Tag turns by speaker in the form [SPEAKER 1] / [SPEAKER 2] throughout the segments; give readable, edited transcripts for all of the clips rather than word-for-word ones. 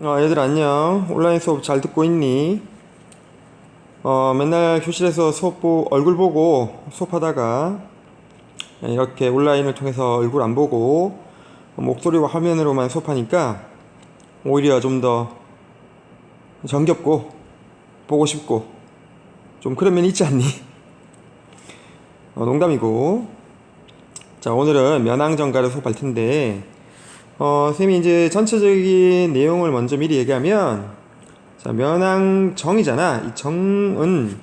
[SPEAKER 1] 얘들 안녕. 온라인 수업 잘 듣고 있니? 맨날 교실에서 얼굴 보고 수업하다가 이렇게 온라인을 통해서 얼굴 안 보고 목소리와 화면으로만 수업하니까 오히려 좀 더 정겹고 보고 싶고 좀 그런 면이 있지 않니? 농담이고. 자, 오늘은 면왕정가를 수업할 텐데 쌤이 이제 전체적인 내용을 먼저 미리 얘기하면, 자, 면왕정이잖아. 이 정은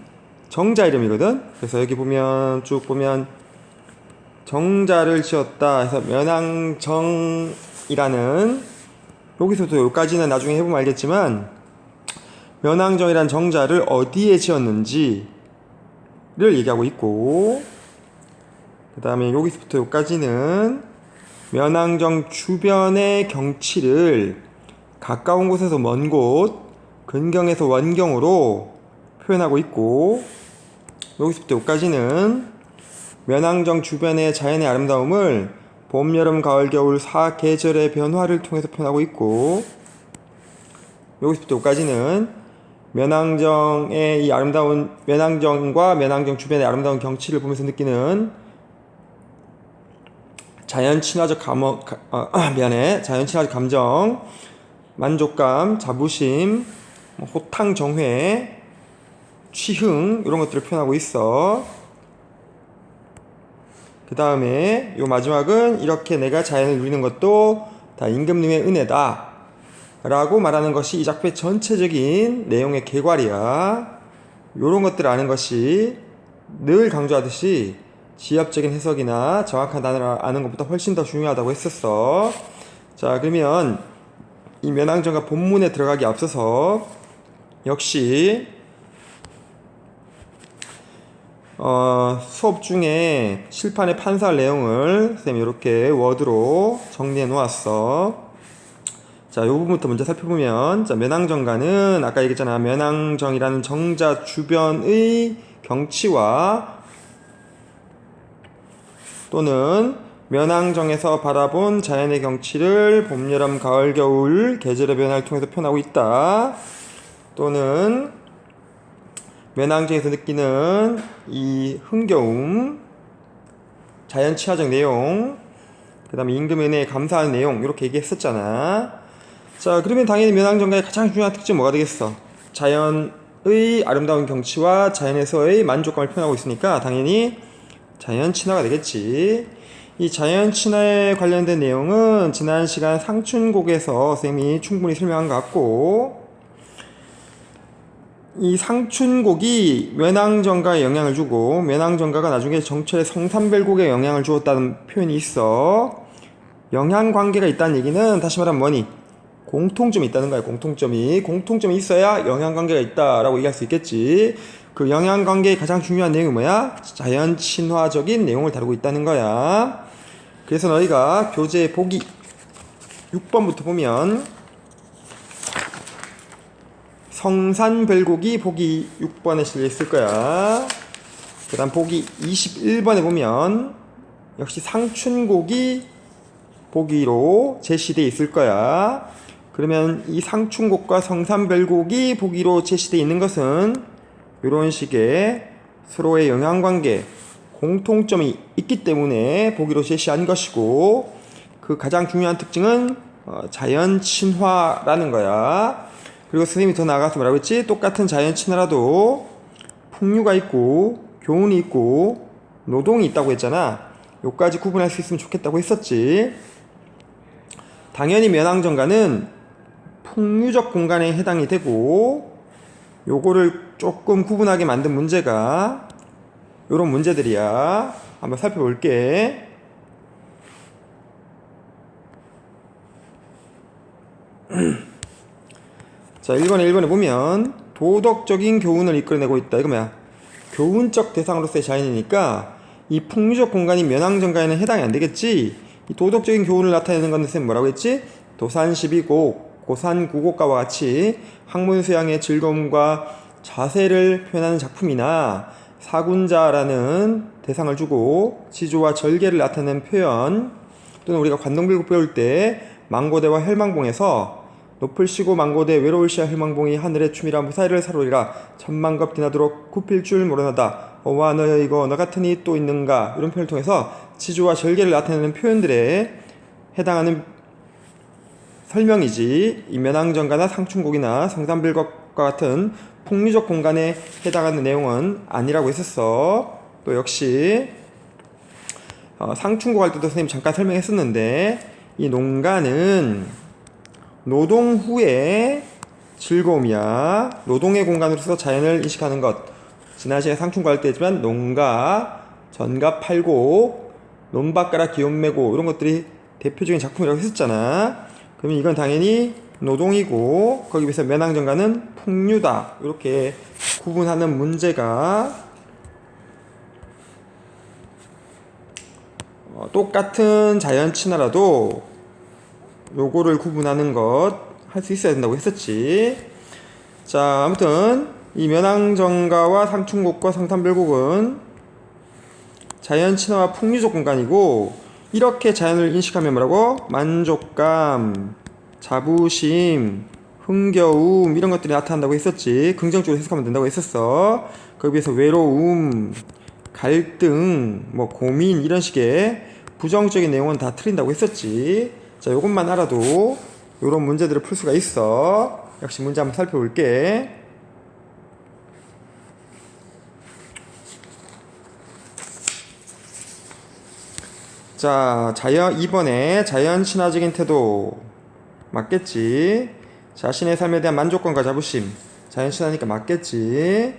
[SPEAKER 1] 정자 이름이거든. 그래서 여기 보면 쭉 보면 정자를 지었다 해서 면왕정이라는, 여기서부터 여기까지는 나중에 해보면 알겠지만 면왕정이란 정자를 어디에 지었는지를 얘기하고 있고, 그 다음에 여기서부터 여기까지는 면왕정 주변의 경치를 가까운 곳에서 먼 곳, 근경에서 원경으로 표현하고 있고, 여기서부터 여기까지는 면왕정 주변의 자연의 아름다움을 봄, 여름, 가을, 겨울 4계절의 변화를 통해서 표현하고 있고, 여기서부터 여기까지는 면왕정의 이 아름다운, 면왕정과 면왕정 주변의 아름다운 경치를 보면서 느끼는 자연 친화적 감정, 만족감, 자부심, 호탕 정회, 취흥, 이런 것들을 표현하고 있어. 그 다음에 요 마지막은 이렇게 내가 자연을 누리는 것도 다 임금님의 은혜다 라고 말하는 것이 이 작품의 전체적인 내용의 개괄이야. 요런 것들을 아는 것이 늘 강조하듯이 지엽적인 해석이나 정확한 단어를 아는 것보다 훨씬 더 중요하다고 했었어. 자, 그러면 이 면왕정가 본문에 들어가기 앞서서 역시 수업 중에 칠판에 판사할 내용을 선생님이 이렇게 워드로 정리해 놓았어. 자, 이 부분부터 먼저 살펴보면, 자, 면왕정가는 아까 얘기했잖아. 면왕정이라는 정자 주변의 경치와 또는 면왕정에서 바라본 자연의 경치를 봄, 여름, 가을, 겨울 계절의 변화를 통해서 표현하고 있다. 또는 면왕정에서 느끼는 이 흥겨움, 자연 친화적 내용, 그 다음에 임금의 은혜에 감사하는 내용, 이렇게 얘기했었잖아. 자, 그러면 당연히 면왕정가의 가장 중요한 특징은 뭐가 되겠어? 자연의 아름다운 경치와 자연에서의 만족감을 표현하고 있으니까 당연히 자연 친화가 되겠지. 이 자연 친화에 관련된 내용은 지난 시간 상춘곡에서 선생님이 충분히 설명한 것 같고, 이 상춘곡이 면왕정가에 영향을 주고 면왕정가가 나중에 정철의 성삼별곡에 영향을 주었다는 표현이 있어. 영향관계가 있다는 얘기는 다시 말하면 뭐니? 공통점이 있다는 거야. 공통점이 있어야 영향관계가 있다라고 얘기할 수 있겠지. 그 영향관계의 가장 중요한 내용이 뭐야? 자연 친화적인 내용을 다루고 있다는 거야. 그래서 너희가 교재 보기 6번부터 보면 성산별곡이 보기 6번에 실려 있을 거야. 그 다음 보기 21번에 보면 역시 상춘곡이 보기로 제시되어 있을 거야. 그러면 이 상춘곡과 성산별곡이 보기로 제시되어 있는 것은 이런 식의 서로의 영향관계, 공통점이 있기 때문에 보기로 제시한 것이고, 그 가장 중요한 특징은 자연 친화라는 거야. 그리고 선생님이 더 나아가서 뭐라고 했지? 똑같은 자연 친화라도 풍류가 있고 교훈이 있고 노동이 있다고 했잖아. 요까지 구분할 수 있으면 좋겠다고 했었지. 당연히 면왕정가는 풍류적 공간에 해당이 되고, 요거를 조금 구분하게 만든 문제가 요런 문제들이야. 한번 살펴볼게. 자, 1번에 보면 도덕적인 교훈을 이끌어내고 있다. 이거 뭐야? 교훈적 대상으로서의 자연이니까 이 풍류적 공간이 면왕정가에는 해당이 안 되겠지. 이 도덕적인 교훈을 나타내는 건 선생님 뭐라고 했지? 도산12곡, 고산구곡과와 같이 학문수양의 즐거움과 자세를 표현하는 작품이나 사군자라는 대상을 주고 지조와 절개를 나타내는 표현, 또는 우리가 관동별곡 배울 때 망고대와 혈망봉에서 높을 시고 망고대 외로울 시야 hir망봉이 하늘의 춤이라 무사히를 사로리라 천만겁 디나도록 굽힐 줄 모르나다 어와 너 이거 너 같으니 또 있는가 이런 표현을 통해서 지조와 절개를 나타내는 표현들에 해당하는 설명이지 이 면왕정가나 상춘곡이나 성산불곡과 같은 풍류적 공간에 해당하는 내용은 아니라고 했었어. 또 역시 상춘곡 할 때도 선생님 잠깐 설명했었는데 이 농가는 노동 후의 즐거움이야. 노동의 공간으로서 자연을 인식하는 것. 지난 시간에 상춘곡 할 때 했지만 농가, 전가 팔고, 논밭가라 기욤매고 이런 것들이 대표적인 작품이라고 했었잖아. 그러면 이건 당연히 노동이고 거기 비해서 면왕정가는 풍류다. 이렇게 구분하는 문제가 똑같은 자연 친화라도 요거를 구분하는 것 할 수 있어야 된다고 했었지. 자, 아무튼 이 면왕정가와 상춘곡과 성산별곡은 자연 친화와 풍류적 공간이고 이렇게 자연을 인식하면 뭐라고? 만족감, 자부심, 흥겨움 이런 것들이 나타난다고 했었지. 긍정적으로 해석하면 된다고 했었어. 거기에 비해서 외로움, 갈등, 뭐 고민 이런 식의 부정적인 내용은 다 틀린다고 했었지. 자, 요것만 알아도 요런 문제들을 풀 수가 있어. 역시 문제 한번 살펴볼게. 자, 2번에 자연 친화적인 태도 맞겠지. 자신의 삶에 대한 만족감과 자부심. 자연 친화니까 맞겠지.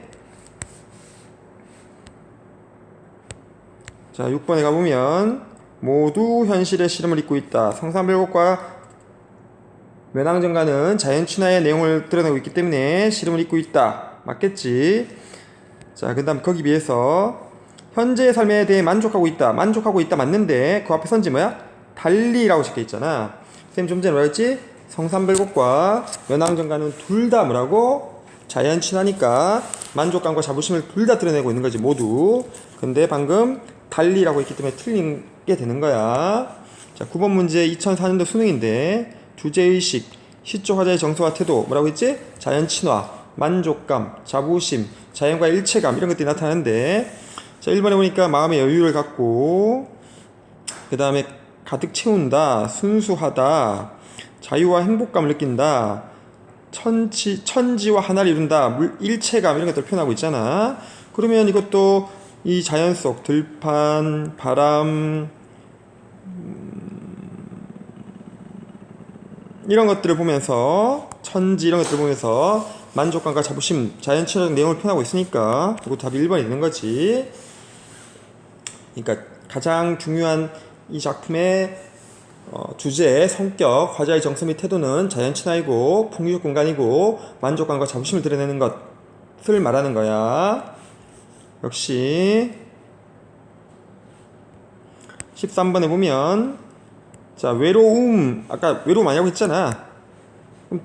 [SPEAKER 1] 자, 6번에 가보면 모두 현실의 시름을 잇고 있다. 성산별곡과 면왕정가는 자연 친화의 내용을 드러내고 있기 때문에 시름을 잇고 있다. 맞겠지. 자, 그 다음 거기 비해서 현재의 삶에 대해 만족하고 있다. 만족하고 있다 맞는데 그 앞에 선지 뭐야? 달리라고 적혀 있잖아. 선생님 좀 전에 뭐라 했지? 성산별곡과 면왕정가는 둘 다 뭐라고? 자연 친화니까 만족감과 자부심을 둘 다 드러내고 있는 거지 모두. 근데 방금 달리라고 했기 때문에 틀린 게 되는 거야. 자, 9번 문제 2004년도 수능인데 주제의식, 시적 화자의 정서와 태도 뭐라고 했지? 자연 친화, 만족감, 자부심, 자연과의 일체감 이런 것들이 나타나는데 자, 1번에 보니까 마음의 여유를 갖고 그 다음에 가득 채운다, 순수하다, 자유와 행복감을 느낀다, 천지와 하나를 이룬다, 일체감 이런 것들을 표현하고 있잖아. 그러면 이것도 이 자연 속 들판, 바람 이런 것들을 보면서 천지 이런 것들을 보면서 만족감과 자부심, 자연 친화적 내용을 표현하고 있으니까 그거 답이 1번이 되는 거지. 그러니까 가장 중요한 이 작품의 주제, 성격, 화자의 정서 및 태도는 자연 친화이고 풍류적 공간이고 만족감과 자부심을 드러내는 것을 말하는 거야. 역시 13번에 보면 자, 외로움 아까 외로움 아니라고 했잖아. 그럼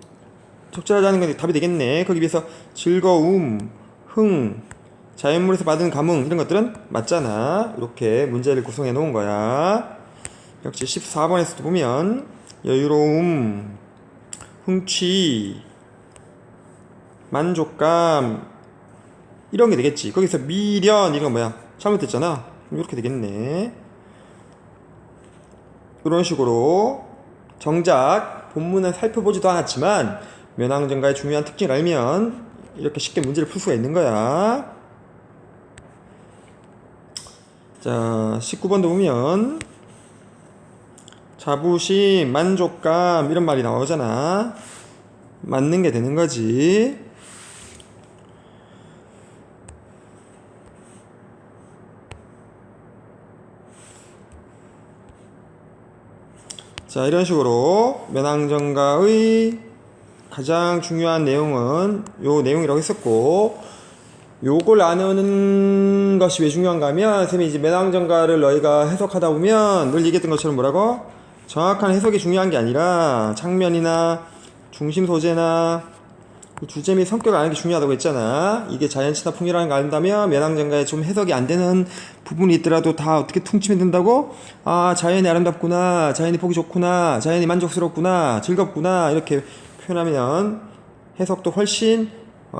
[SPEAKER 1] 적절하지 건 답이 되겠네. 거기 비해서 즐거움, 흥, 자연물에서 받은 감흥 이런 것들은 맞잖아. 이렇게 문제를 구성해 놓은 거야. 역시 14번에서도 보면 여유로움, 흥취, 만족감 이런 게 되겠지. 거기서 미련 이런 거 뭐야? 잘못됐잖아. 이렇게 되겠네. 이런 식으로 정작 본문은 살펴보지도 않았지만 면왕정가의 중요한 특징을 알면 이렇게 쉽게 문제를 풀 수가 있는 거야. 자, 19번도 보면 자부심, 만족감 이런 말이 나오잖아. 맞는 게 되는 거지. 자, 이런 식으로 면왕정가의 가장 중요한 내용은 요 내용이라고 했었고 요걸 아는 것이 왜 중요한가 하면 선생님이 이제 면왕정가를 너희가 해석하다 보면 늘 얘기했던 것처럼 뭐라고? 정확한 해석이 중요한 게 아니라 장면이나 중심 소재나 주제 및 성격을 아는 게 중요하다고 했잖아. 이게 자연 친화 풍요라는 걸 안다면 면왕정가에 좀 해석이 안 되는 부분이 있더라도 다 어떻게 퉁치면 된다고? 아, 자연이 아름답구나, 자연이 보기 좋구나, 자연이 만족스럽구나, 즐겁구나 이렇게 표현하면 해석도 훨씬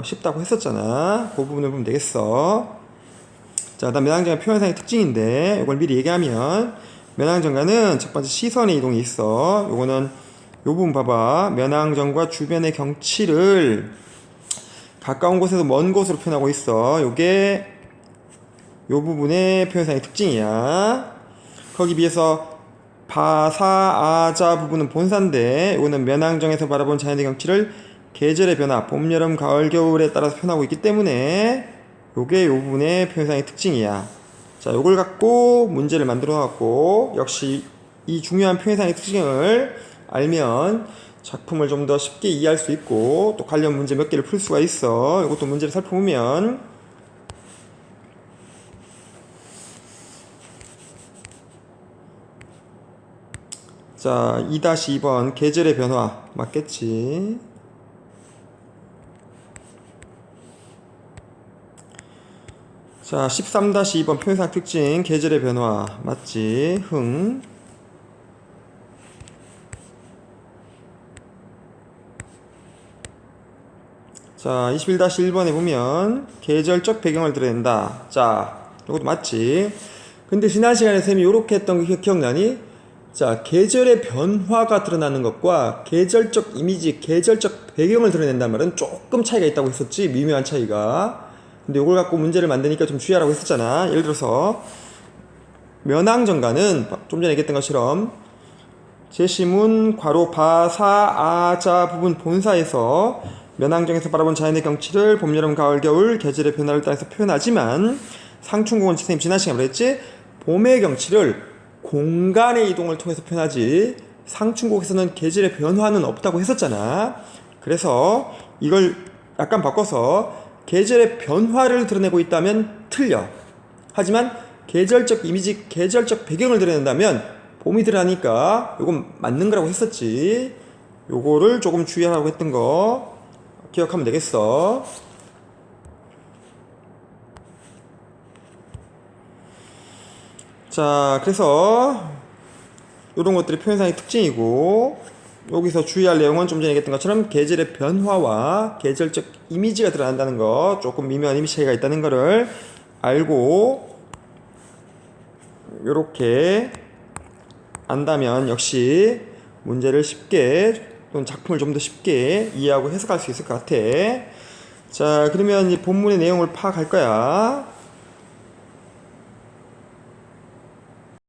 [SPEAKER 1] 쉽다고 했었잖아. 그 부분을 보면 되겠어. 자, 다음 면왕정가 표현상의 특징인데 이걸 미리 얘기하면 면왕정가는 첫 번째 시선의 이동이 있어. 요거는 요 부분 봐봐. 면왕정과 주변의 경치를 가까운 곳에서 먼 곳으로 표현하고 있어. 요게 요 부분의 표현상의 특징이야. 거기 비해서 바사, 아자 부분은 본사인데 요거는 면왕정에서 바라본 자연의 경치를 계절의 변화, 봄, 여름, 가을, 겨울에 따라서 표현하고 있기 때문에 요게 요 부분의 표현상의 특징이야. 자, 요걸 갖고 문제를 만들어 놨고 역시 이 중요한 표현상의 특징을 알면 작품을 좀 더 쉽게 이해할 수 있고 또 관련 문제 몇 개를 풀 수가 있어. 이것도 문제를 살펴보면 자, 2-2번 계절의 변화 맞겠지? 자, 13-2번 표현상 특징 계절의 변화 맞지? 흥. 자, 21-1번에 보면 계절적 배경을 드러낸다. 자, 이것도 맞지? 근데 지난 시간에 쌤이 요렇게 했던 거 기억나니? 자, 계절의 변화가 드러나는 것과 계절적 이미지, 계절적 배경을 드러낸다는 말은 조금 차이가 있다고 했었지? 미묘한 차이가. 근데 이걸 갖고 문제를 만드니까 좀 주의하라고 했었잖아. 예를 들어서 면왕정가는 좀 전에 얘기했던 것처럼 제시문 괄호 바사 아자 부분 본사에서 면왕정에서 바라본 자연의 경치를 봄, 여름, 가을, 겨울 계절의 변화를 따라서 표현하지만 상춘공은 선생님 지난 시간에 그랬지? 봄의 경치를 공간의 이동을 통해서 표현하지 상춘곡에서는 계절의 변화는 없다고 했었잖아. 그래서 이걸 약간 바꿔서 계절의 변화를 드러내고 있다면 틀려. 하지만 계절적 이미지, 계절적 배경을 드러낸다면 봄이 들어가니까 이건 맞는 거라고 했었지. 요거를 조금 주의하라고 했던 거 기억하면 되겠어. 자, 그래서 이런 것들이 표현상의 특징이고 여기서 주의할 내용은 좀 전에 얘기했던 것처럼 계절의 변화와 계절적 이미지가 드러난다는 거, 조금 미묘한 이미지 차이가 있다는 거를 알고 이렇게 안다면 역시 문제를 쉽게 또는 작품을 좀 더 쉽게 이해하고 해석할 수 있을 것 같아. 자, 그러면 이 본문의 내용을 파악할 거야.